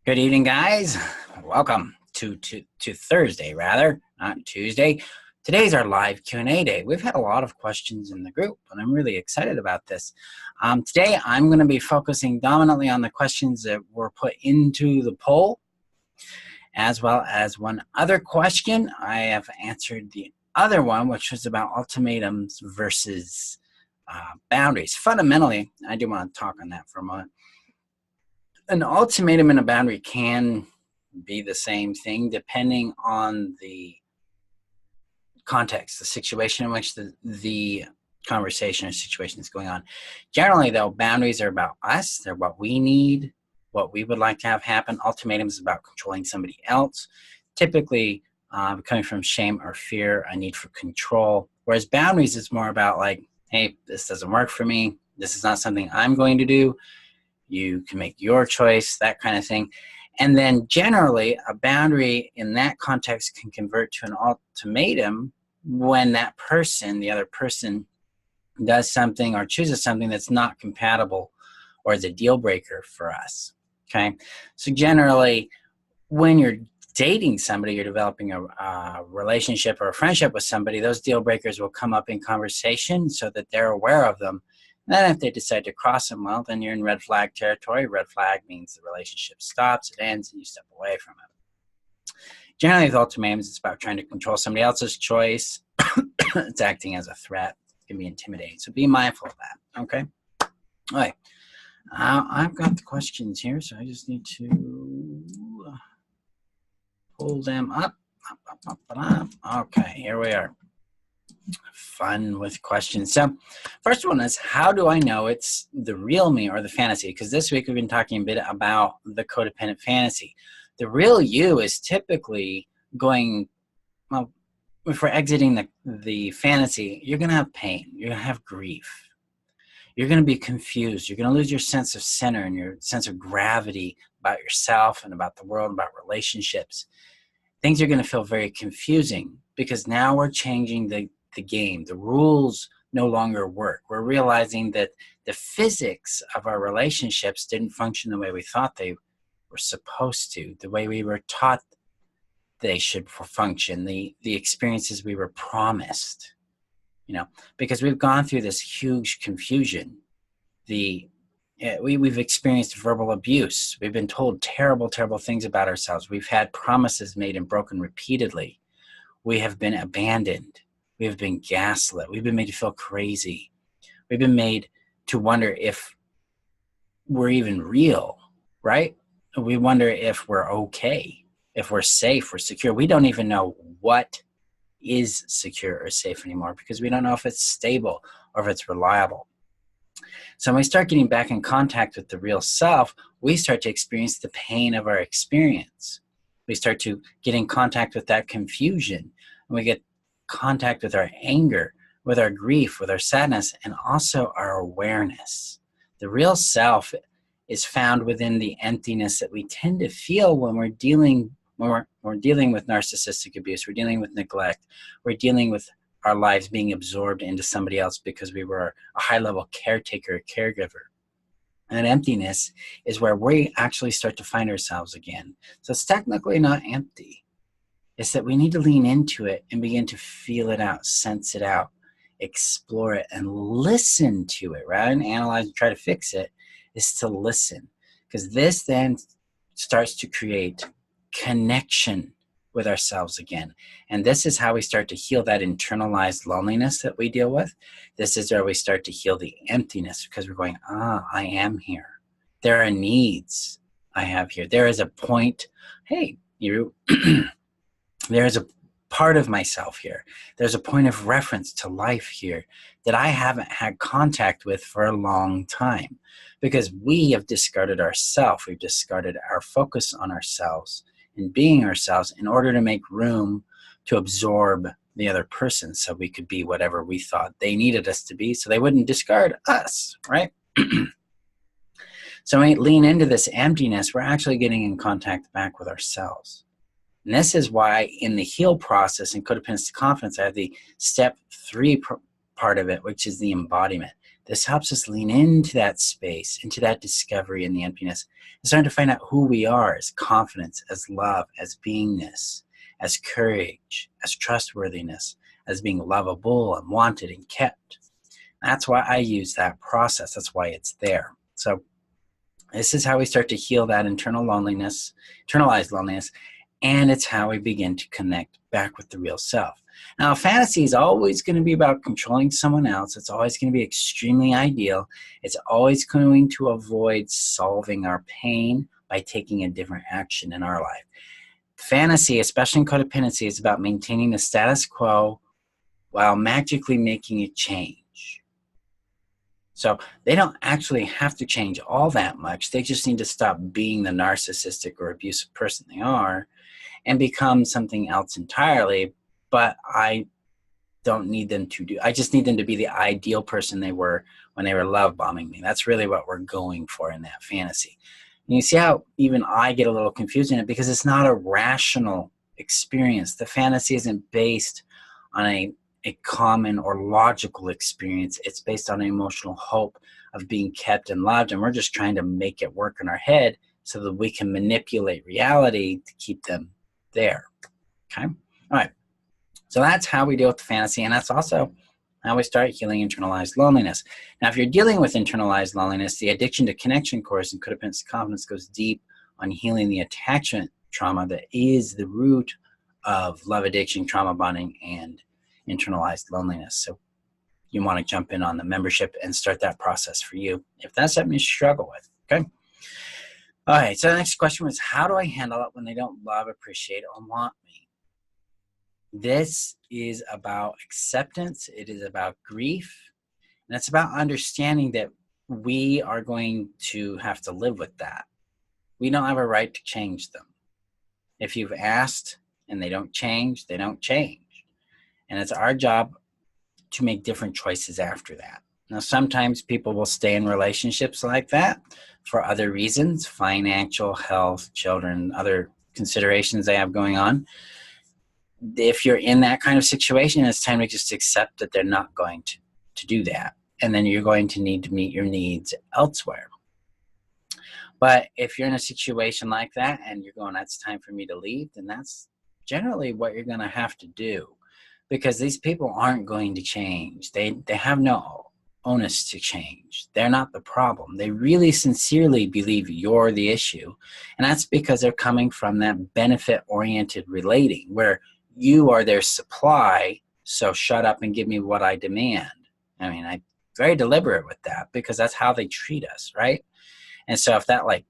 Good evening, guys. Welcome to Thursday, rather, not Tuesday. Today's our live Q&A day. We've had a lot of questions in the group, and I'm really excited about this. Today, I'm going to be focusing dominantly on the questions that were put into the poll, as well as one other question. I have answered the other one, which was about ultimatums versus boundaries. Fundamentally, I do want to talk on that for a moment. An ultimatum and a boundary can be the same thing depending on the context, the situation in which the conversation or situation is going on. Generally, though, boundaries are about us. They're what we need, what we would like to have happen. Ultimatums is about controlling somebody else, typically coming from shame or fear, a need for control. Whereas boundaries is more about like, hey, this doesn't work for me. This is not something I'm going to do. You can make your choice, that kind of thing. And then generally, a boundary in that context can convert to an ultimatum when that person, the other person, does something or chooses something that's not compatible or is a deal breaker for us, okay? So generally, when you're dating somebody, you're developing a relationship or a friendship with somebody, those deal breakers will come up in conversation so that they're aware of them. And then if they decide to cross them, well, then you're in red flag territory. Red flag means the relationship stops, it ends, and you step away from it. Generally, with ultimatums, it's about trying to control somebody else's choice. It's acting as a threat. It can be intimidating. So be mindful of that, okay? All right. I've got the questions here, so I just need to pull them up. Okay, here we are. Fun with questions. So first one is, how do I know it's the real me or the fantasy? Because this week we've been talking a bit about the codependent fantasy. The real you is typically going, well, if we're exiting the fantasy, you're going to have pain. You're going to have grief. You're going to be confused. You're going to lose your sense of center and your sense of gravity about yourself and about the world, about relationships. Things are going to feel very confusing because now we're changing the game. The rules no longer work. We're realizing that the physics of our relationships didn't function the way we thought they were supposed to, the way we were taught they should function, the experiences we were promised, because we've gone through this huge confusion. We've experienced verbal abuse. We've been told terrible, terrible things about ourselves. We've had promises made and broken repeatedly. We have been abandoned. We have been gaslit. We've been made to feel crazy. We've been made to wonder if we're even real, right? We wonder if we're okay, if we're safe, we're secure. We don't even know what is secure or safe anymore because we don't know if it's stable or if it's reliable. So when we start getting back in contact with the real self, we start to experience the pain of our experience. We start to get in contact with that confusion, and we get contact with our anger, with our grief, with our sadness, and also our awareness. The real self is found within the emptiness that we tend to feel when we're dealing with narcissistic abuse, we're dealing with neglect, we're dealing with our lives being absorbed into somebody else because we were a high-level caretaker, caregiver. And emptiness is where we actually start to find ourselves again. So it's technically not empty. It's that we need to lean into it and begin to feel it out, sense it out, explore it, and listen to it. Rather than analyze and try to fix it, is to listen. Because this then starts to create connection with ourselves again. And this is how we start to heal that internalized loneliness that we deal with. This is where we start to heal the emptiness because we're going, I am here. There are needs I have here. There is a point, hey, there is a part of myself here. There's a point of reference to life here that I haven't had contact with for a long time because we have discarded ourselves. We've discarded our focus on ourselves and being ourselves in order to make room to absorb the other person so we could be whatever we thought they needed us to be so they wouldn't discard us, right? So when we lean into this emptiness, we're actually getting in contact back with ourselves. And this is why in the heal process in Codependency Confidence, I have the step 3 part of it, which is the embodiment. This helps us lean into that space, into that discovery in the emptiness, and start to find out who we are as confidence, as love, as beingness, as courage, as trustworthiness, as being lovable and wanted and kept. That's why I use that process. That's why it's there. So this is how we start to heal that internal loneliness, internalized loneliness, and it's how we begin to connect back with the real self. Now, fantasy is always going to be about controlling someone else. It's always going to be extremely ideal. It's always going to avoid solving our pain by taking a different action in our life. Fantasy, especially in codependency, is about maintaining the status quo while magically making it change. So they don't actually have to change all that much. They just need to stop being the narcissistic or abusive person they are and become something else entirely. But I don't need them to do. I just need them to be the ideal person they were when they were love bombing me. That's really what we're going for in that fantasy. And you see how even I get a little confused in it because it's not a rational experience. The fantasy isn't based on a common or logical experience. It's based on an emotional hope of being kept and loved, and we're just trying to make it work in our head so that we can manipulate reality to keep them there. Okay? All right. So that's how we deal with the fantasy, and that's also how we start healing internalized loneliness. Now, if you're dealing with internalized loneliness, the addiction to connection course in Codependency Confidence goes deep on healing the attachment trauma that is the root of love addiction, trauma bonding, and internalized loneliness. So you want to jump in on the membership and start that process for you if that's something you struggle with. Okay. All right. So the next question was, how do I handle it when they don't love, appreciate, or want me? This is about acceptance. It is about grief. And it's about understanding that we are going to have to live with that. We don't have a right to change them. If you've asked and they don't change, they don't change. And it's our job to make different choices after that. Now, sometimes people will stay in relationships like that for other reasons, financial, health, children, other considerations they have going on. If you're in that kind of situation, it's time to just accept that they're not going to do that. And then you're going to need to meet your needs elsewhere. But if you're in a situation like that and you're going, that's time for me to leave, then that's generally what you're going to have to do. Because these people aren't going to change. They have no onus to change. They're not the problem. They really sincerely believe you're the issue. And that's because they're coming from that benefit-oriented relating where you are their supply, so shut up and give me what I demand. I mean, I'm very deliberate with that because that's how they treat us, right? And so if that like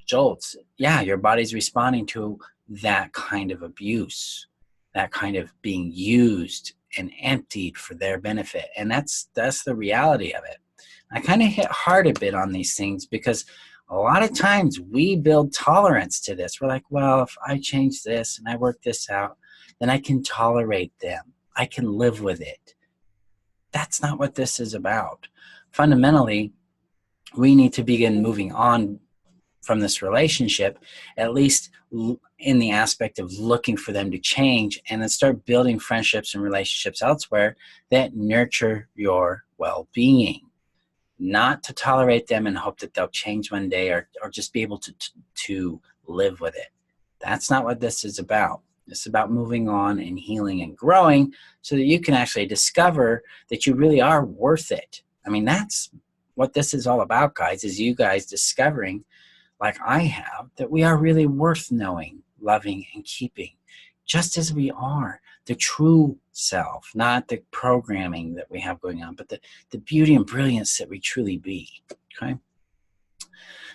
jolts, yeah, your body's responding to that kind of abuse, that kind of being used and emptied for their benefit. And that's the reality of it. I kind of hit hard a bit on these things because a lot of times we build tolerance to this. We're like, well, if I change this and I work this out, then I can tolerate them. I can live with it. That's not what this is about. Fundamentally, we need to begin moving on from this relationship, at least in the aspect of looking for them to change, and then start building friendships and relationships elsewhere that nurture your well-being. Not to tolerate them and hope that they'll change one day or just be able to live with it. That's not what this is about. It's about moving on and healing and growing so that you can actually discover that you really are worth it. I mean, that's what this is all about, guys, is you guys discovering, like I have, that we are really worth knowing, loving, and keeping, just as we are, the true self, not the programming that we have going on, but the beauty and brilliance that we truly be, okay?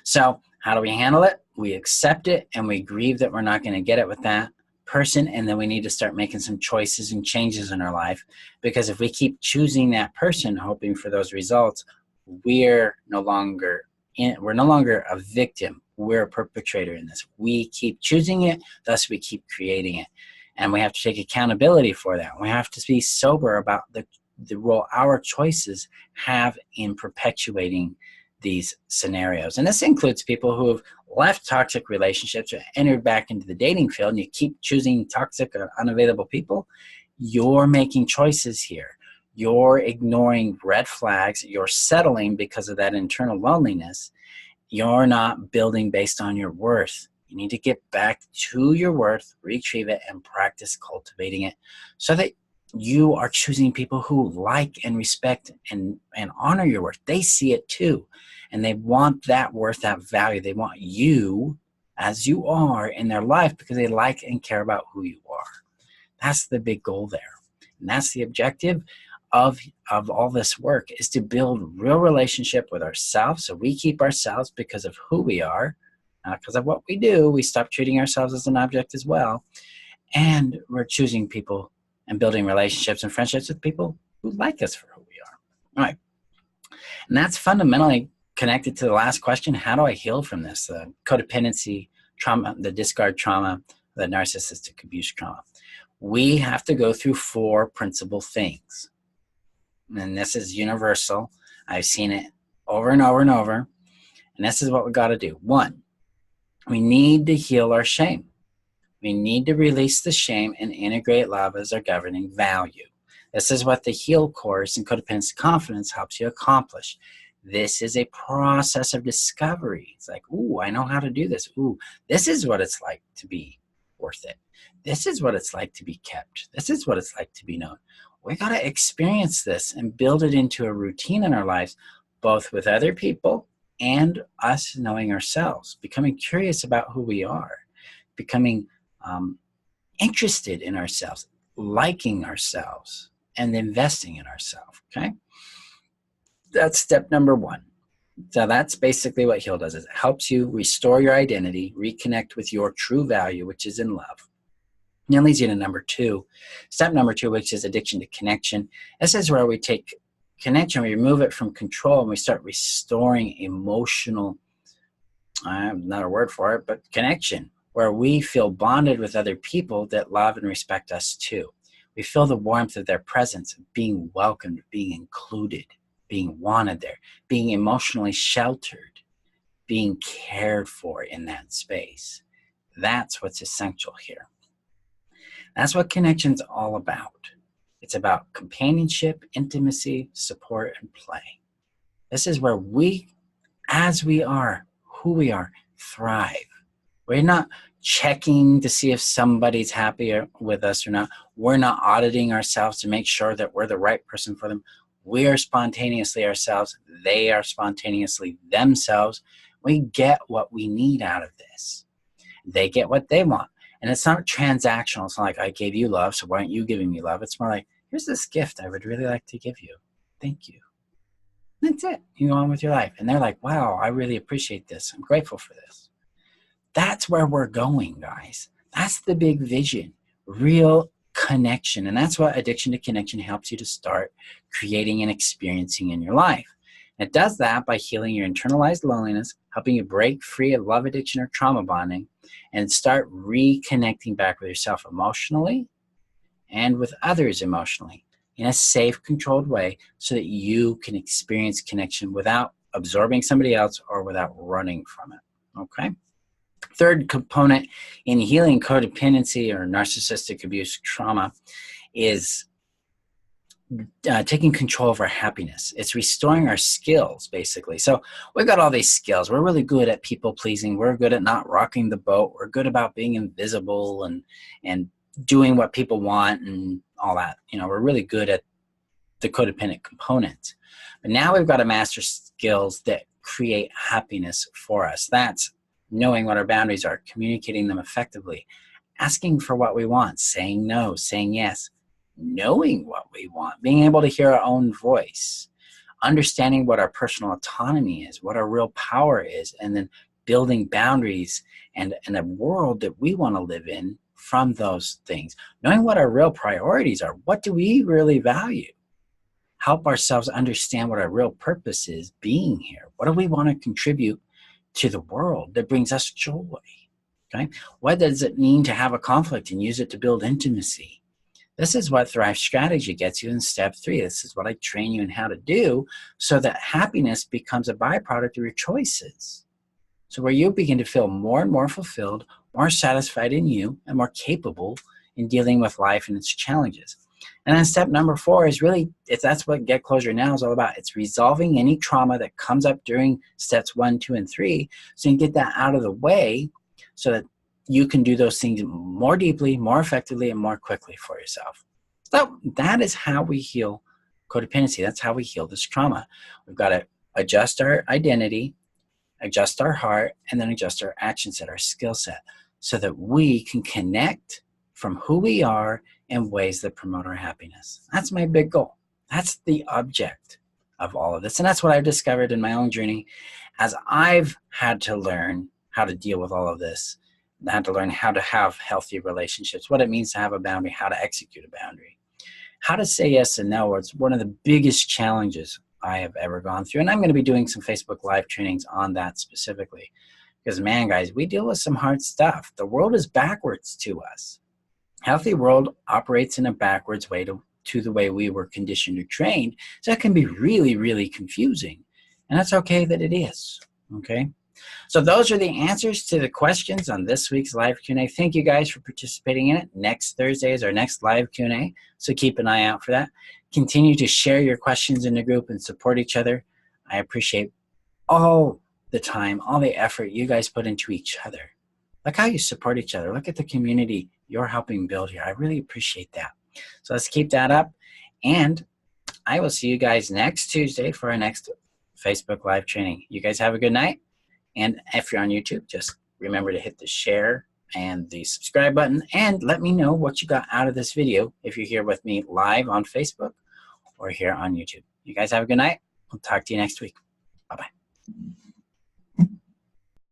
So how do we handle it? We accept it, and we grieve that we're not going to get it with that person, and then we need to start making some choices and changes in our life, because if we keep choosing that person, hoping for those results, we're no longer a victim. We're a perpetrator in this. We keep choosing it, thus we keep creating it. And we have to take accountability for that. We have to be sober about the role our choices have in perpetuating these scenarios. And this includes people who have left toxic relationships or entered back into the dating field, and you keep choosing toxic or unavailable people. You're making choices here. you're ignoring red flags, you're settling because of that internal loneliness, you're not building based on your worth. You need to get back to your worth, retrieve it, and practice cultivating it so that you are choosing people who like and respect and honor your worth. They see it too. And they want that worth, that value. They want you as you are in their life because they like and care about who you are. That's the big goal there. And that's the objective of all this work, is to build real relationship with ourselves so we keep ourselves because of who we are, not because of what we do. We stop treating ourselves as an object as well. And we're choosing people and building relationships and friendships with people who like us for who we are. All right. And that's fundamentally connected to the last question. How do I heal from this? The codependency trauma, the discard trauma, the narcissistic abuse trauma. We have to go through 4 principal things. And this is universal. I've seen it over and over and over. And this is what we got to do. 1, we need to heal our shame. We need to release the shame and integrate love as our governing value. This is what the HEAL course in Codependency Confidence helps you accomplish. This is a process of discovery. It's like, ooh, I know how to do this. Ooh, this is what it's like to be worth it. This is what it's like to be kept. This is what it's like to be known. We got to experience this and build it into a routine in our lives, both with other people and us knowing ourselves, becoming curious about who we are, becoming interested in ourselves, liking ourselves, and investing in ourselves, okay? That's step number 1. So that's basically what HEAL does. Is it helps you restore your identity, reconnect with your true value, which is in love. And that leads you to number 2. Step number 2, which is addiction to connection. This is where we take connection, we remove it from control, and we start restoring emotional, not a word for it, but connection, where we feel bonded with other people that love and respect us too. We feel the warmth of their presence, being welcomed, being included, being wanted there, being emotionally sheltered, being cared for in that space. That's what's essential here. That's what connection's all about. It's about companionship, intimacy, support, and play. This is where we, as we are, who we are, thrive. We're not checking to see if somebody's happy with us or not. We're not auditing ourselves to make sure that we're the right person for them. We are spontaneously ourselves. They are spontaneously themselves. We get what we need out of this. They get what they want. And it's not transactional. It's not like, I gave you love, so why aren't you giving me love? It's more like, here's this gift I would really like to give you. Thank you. That's it. You go on with your life. And they're like, wow, I really appreciate this. I'm grateful for this. That's where we're going, guys. That's the big vision. Real connection. And that's what addiction to connection helps you to start creating and experiencing in your life. And it does that by healing your internalized loneliness, helping you break free of love addiction or trauma bonding, and start reconnecting back with yourself emotionally and with others emotionally in a safe, controlled way so that you can experience connection without absorbing somebody else or without running from it, okay? Third component in healing codependency or narcissistic abuse trauma is taking control of our happiness. It's restoring our skills, basically. So we've got all these skills. We're really good at people pleasing. We're good at not rocking the boat. We're good about being invisible and doing what people want and all that. You know, we're really good at the codependent component. But now we've got to master skills that create happiness for us. That's knowing what our boundaries are, communicating them effectively, asking for what we want, saying no, saying yes, knowing what we want, being able to hear our own voice, understanding what our personal autonomy is, what our real power is, and then building boundaries and a world that we want to live in from those things. Knowing what our real priorities are. What do we really value? Help ourselves understand what our real purpose is being here. What do we want to contribute to the world that brings us joy? Okay? What does it mean to have a conflict and use it to build intimacy? This is what Thrive Strategy gets you in step 3. This is what I train you in how to do so that happiness becomes a byproduct of your choices. So where you begin to feel more and more fulfilled, more satisfied in you, and more capable in dealing with life and its challenges. And then step number 4 is really, that's what Get Closure Now is all about. It's resolving any trauma that comes up during steps 1, 2, and 3, so you can get that out of the way so that you can do those things more deeply, more effectively, and more quickly for yourself. So that is how we heal codependency. That's how we heal this trauma. We've got to adjust our identity, adjust our heart, and then adjust our action set, our skill set, so that we can connect from who we are in ways that promote our happiness. That's my big goal. That's the object of all of this. And that's what I've discovered in my own journey as I've had to learn how to deal with all of this. I had to learn how to have healthy relationships, what it means to have a boundary, how to execute a boundary, how to say yes and no. It's one of the biggest challenges I have ever gone through. And I'm going to be doing some Facebook Live trainings on that specifically. Because, man, guys, we deal with some hard stuff. The world is backwards to us. Healthy world operates in a backwards way to the way we were conditioned or trained. So that can be really, really confusing. And that's okay that it is. Okay? So those are the answers to the questions on this week's live Q&A. Thank you guys for participating in it. Next Thursday is our next live Q&A, so keep an eye out for that. Continue to share your questions in the group and support each other. I appreciate all the time, all the effort you guys put into each other. Look how you support each other. Look at the community you're helping build here. I really appreciate that. So let's keep that up. And I will see you guys next Tuesday for our next Facebook Live training. You guys have a good night. And if you're on YouTube, just remember to hit the share and the subscribe button. And let me know what you got out of this video if you're here with me live on Facebook or here on YouTube. You guys have a good night. We'll talk to you next week. Bye-bye.